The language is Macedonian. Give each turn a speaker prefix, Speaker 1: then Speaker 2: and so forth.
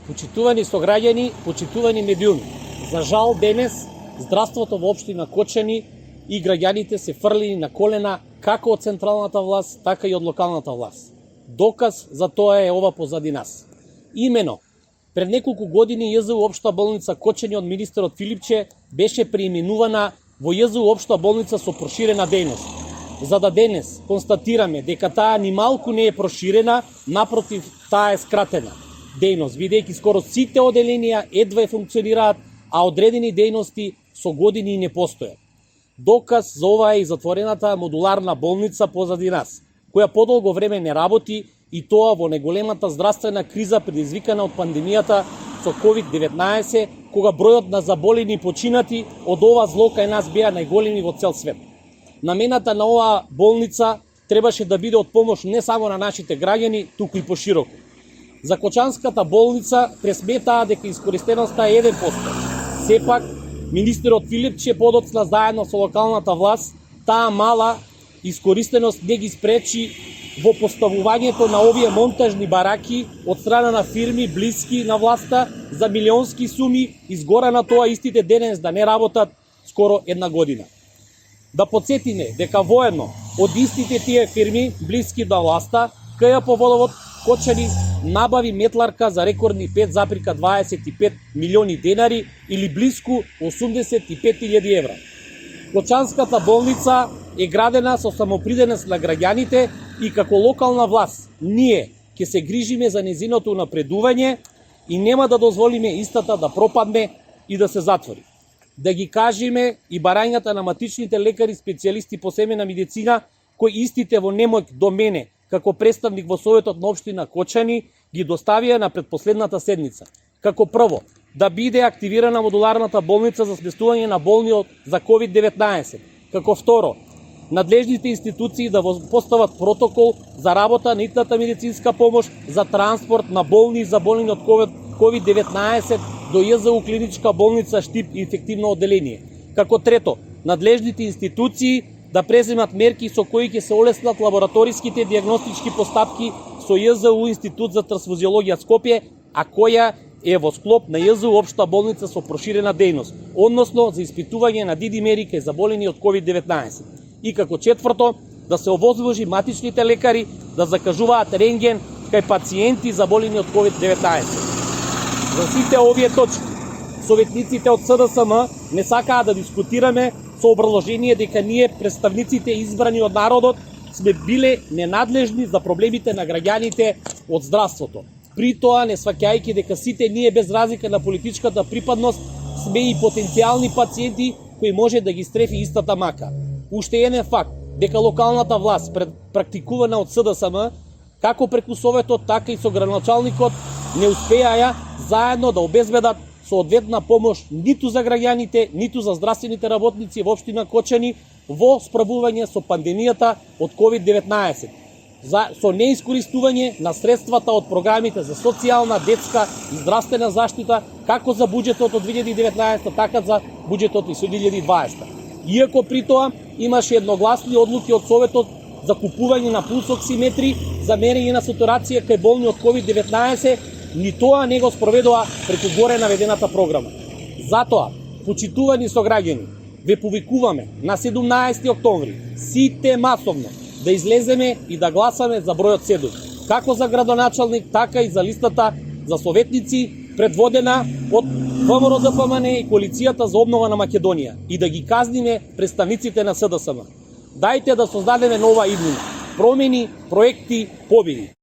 Speaker 1: Почитувани сограѓани, почитувани медиуми, за жал денес здравството во општина Кочани и граѓаните се фрлени на колена како од централната власт, така и од локалната власт. Доказ за тоа е ова позади нас. Имено, пред неколку години ЈЗУ општа болница Кочани од министерот Филипче беше преименувана во ЈЗУ општа болница со проширена дејност. За да денес констатираме дека таа ни малку не е проширена, напротив, таа е скратена дејност, бидејќи скоро сите оделенија едва е функционираат, а одредени дејности со години не постојат. Доказ за ова е и затворената модуларна болница позади нас, која подолго време не работи и тоа во неголемата здравствена криза предизвикана од пандемијата со COVID-19, кога бројот на заболени и починати од ова зло кај нас беа најголеми во цел свет. Намената на оваа болница требаше да биде од помош не само на нашите граѓани, туку и пошироко. За Кочанската болница пресметаа дека искористеноста е 1%. Сепак, министерот Филипче подоцна заедно со локалната власт, таа мала искористеност не ги спречи во поставувањето на овие монтажни бараки од страна на фирми блиски на власта за милионски суми, изгора на тоа истите денес да не работат скоро една година. Да подсетиме дека воедно од истите тие фирми блиски на власта, КЈП Водовод Кочани набави метларка за рекордни 5,25 милиони денари или близко 85.000 евра. Кочанската болница е градена со самоприденост на граѓаните и како локална власт ние ќе се грижиме за незиното напредување и нема да дозволиме истата да пропадне и да се затвори. Да ги кажеме и барањата на матичните лекари специјалисти по семена медицина, кои истите во немој до мене како представник во Советот на општина Кочани ги доставија на предпоследната седница. Како прво, да биде активирана модуларната болница за сместување на болни за COVID-19. Како второ, надлежните институции да постават протокол за работа на итната медицинска помош за транспорт на болни и заболени од COVID-19 до ЈЗУ клиничка болница Штип инфективно оделение. Како трето, надлежните институции да преземат мерки со кои ќе се олеснат лабораториските диагностички постапки со ЈЗУ Институт за трансфузиологија Скопје, а која е во склоп на ЈЗУ општа болница со проширена дејност, односно за испитување на дидимери кај заболени од COVID-19. И како четврто, да се овозвужи матичните лекари да закажуваат рентген кај пациенти заболени од COVID-19. За сите овие точки, советниците од СДСМ не сакаа да дискутираме со образложение дека ние, представниците избрани од народот, сме биле ненадлежни за проблемите на граѓаните од здравството. При тоа, не сваќајќи дека сите ние без разлика на политичката припадност сме и потенцијални пациенти кои може да ги стрефи истата мака. Уште еден факт, дека локалната власт практикувана од СДСМ, како преку Советот, така и со градоначалникот, не успеаја заедно да обезбедат соодветна помош ниту за граѓаните, ниту за здравствените работници во општина Кочани во справување со пандемијата од COVID-19, со неискористување на средствата од програмите за социјална, детска и здравствена заштита, како за буџетот од 2019, така за буџетот и 2020. Иако при тоа имаше едногласни одлуки од Советот за купување на пулсоксиметри за мерење на сатурација кај болни од COVID-19, ни тоа не го спроведува преку горе наведената програма. Затоа, почитувани сограѓани, ве повикуваме на 17 октомври сите масовно да излеземе и да гласаме за бројот 7, како за градоначалник, така и за листата за советници, предводена од ВМРО-ДПМН и Коалицијата за обнова на Македонија, и да ги казниме представниците на СДСМ. Дајте да создадеме нова иднина. Промени, проекти, победи.